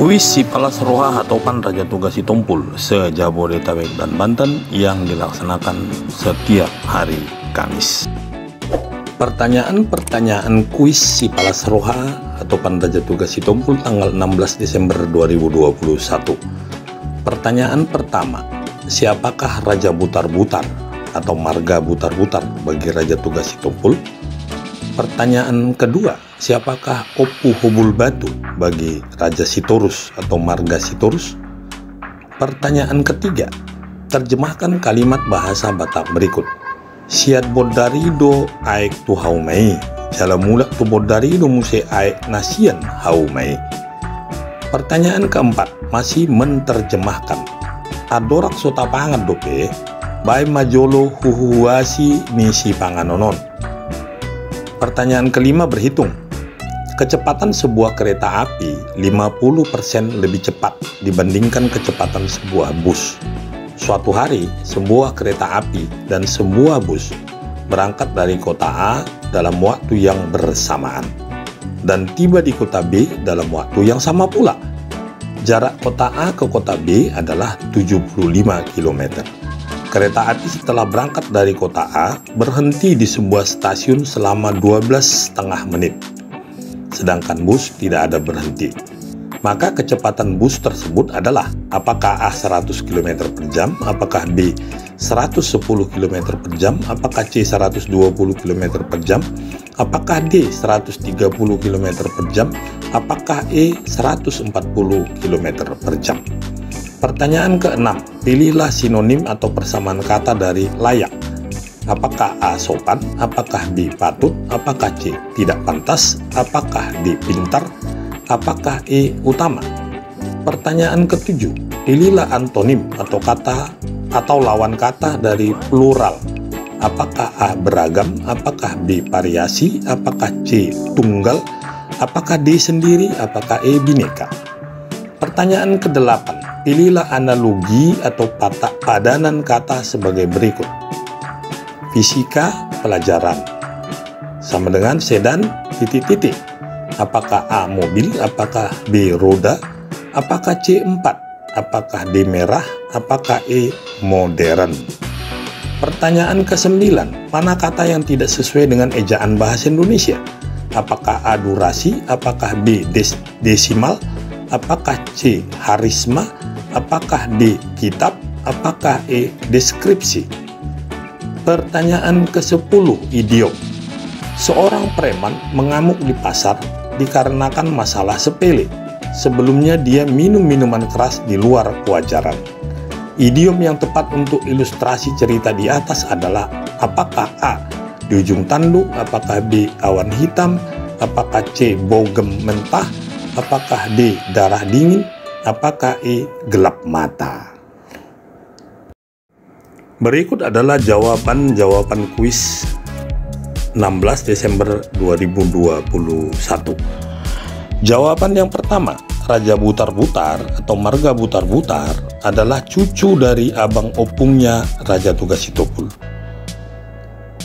Kuis Sipalas Roha atau Raja Tugas Sitompul se-Jabodetabek dan Banten yang dilaksanakan setiap hari Kamis. Pertanyaan-pertanyaan kuis Sipalas Roha atau Raja Tugas Sitompul tanggal 16 Desember 2021. Pertanyaan pertama, siapakah Raja Butar-Butar atau Marga Butar-Butar bagi Raja Tugas Sitompul? Pertanyaan kedua, siapakah Opu Hobul Batu bagi Raja Sitorus atau Marga Sitorus? Pertanyaan ketiga, terjemahkan kalimat bahasa Batak berikut. Siat bodarido aek tu haumai, jala mulak tu bodarido muse aek nasian haumai. Pertanyaan keempat, masih menterjemahkan. Adorak sota pangan dope, bai majolo huhuasi misi panganonon. Pertanyaan kelima berhitung. Kecepatan sebuah kereta api 50% lebih cepat dibandingkan kecepatan sebuah bus. Suatu hari, sebuah kereta api dan sebuah bus berangkat dari kota A dalam waktu yang bersamaan dan tiba di kota B dalam waktu yang sama pula. Jarak kota A ke kota B adalah 75 km. Kereta api setelah berangkat dari kota A berhenti di sebuah stasiun selama 12,5 menit. Sedangkan bus tidak ada berhenti. Maka kecepatan bus tersebut adalah apakah A 100 km per jam, apakah B 110 km per jam, apakah C 120 km per jam, apakah D 130 km per jam, apakah E 140 km per jam. Pertanyaan keenam, pilihlah sinonim atau persamaan kata dari layak. Apakah A sopan, apakah B patut, apakah C tidak pantas, apakah D pintar, apakah E utama. Pertanyaan ketujuh, pilihlah antonim atau kata atau lawan kata dari plural. Apakah A beragam, apakah B variasi, apakah C tunggal, apakah D sendiri, apakah E bineka. Pertanyaan kedelapan, pilihlah analogi atau padanan kata sebagai berikut. Fisika pelajaran sama dengan sedan titik-titik. Apakah A mobil, apakah B roda, apakah C 4, apakah D merah, apakah E modern. Pertanyaan ke-9, mana kata yang tidak sesuai dengan ejaan bahasa Indonesia? Apakah A durasi, apakah B desimal, apakah C harisma, apakah D kitab, apakah E deskripsi. Pertanyaan ke-10, idiom. Seorang preman mengamuk di pasar dikarenakan masalah sepele. Sebelumnya dia minum minuman keras di luar kewajaran. Idiom yang tepat untuk ilustrasi cerita di atas adalah apakah A di ujung tanduk, apakah B awan hitam, apakah C bogem mentah, apakah D darah dingin, apakah E gelap mata. Berikut adalah jawaban-jawaban kuis 16 Desember 2021. Jawaban yang pertama, Raja Butar-Butar atau Marga Butar-Butar adalah cucu dari abang opungnya Raja Tugas Sitompul.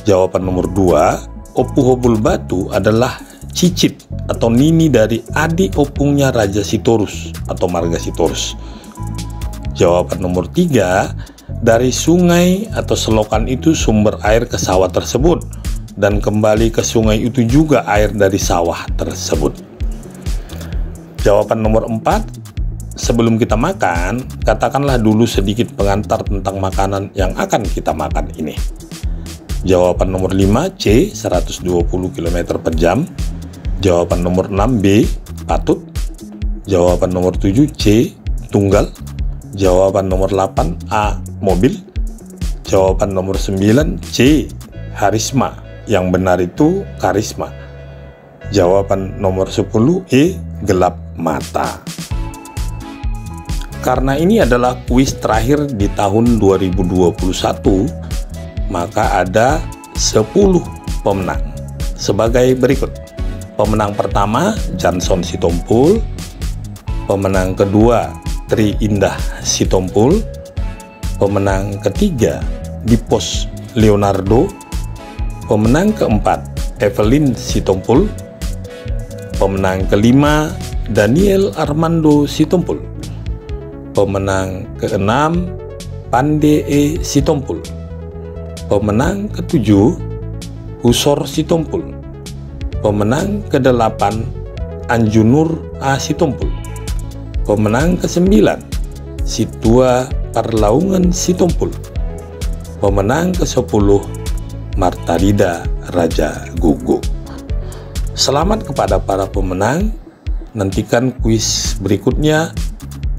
Jawaban nomor 2, Opu Hobul Batu adalah cicit atau nini dari adik opungnya Raja Sitorus atau Marga Sitorus. Jawaban nomor 3, dari sungai atau selokan itu sumber air ke sawah tersebut dan kembali ke sungai itu juga air dari sawah tersebut. Jawaban nomor 4, sebelum kita makan, katakanlah dulu sedikit pengantar tentang makanan yang akan kita makan ini. Jawaban nomor 5, C 120 km per jam. Jawaban nomor 6, B patut. Jawaban nomor 7, C tunggal. Jawaban nomor 8, A mobil. Jawaban nomor 9, C harisma. Yang benar itu karisma. Jawaban nomor 10, E gelap mata. Karena ini adalah kuis terakhir di tahun 2021, maka ada 10 pemenang sebagai berikut. Pemenang pertama Johnson Sitompul, pemenang kedua Tri Indah Sitompul, pemenang ketiga Dipos Leonardo, pemenang keempat Evelyn Sitompul, pemenang kelima Daniel Armando Sitompul. Pemenang ke-6, Pande E. Sitompul. Pemenang ke-7, Husor Sitompul. Pemenang ke-8, Anjunur A. Sitompul. Pemenang ke-9, Situa Parlaungan Sitompul. Pemenang ke-10, Martarida Raja Guguk. Selamat kepada para pemenang. Nantikan kuis berikutnya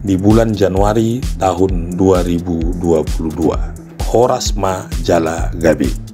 di bulan Januari tahun 2022. Horasma Jala Gabi.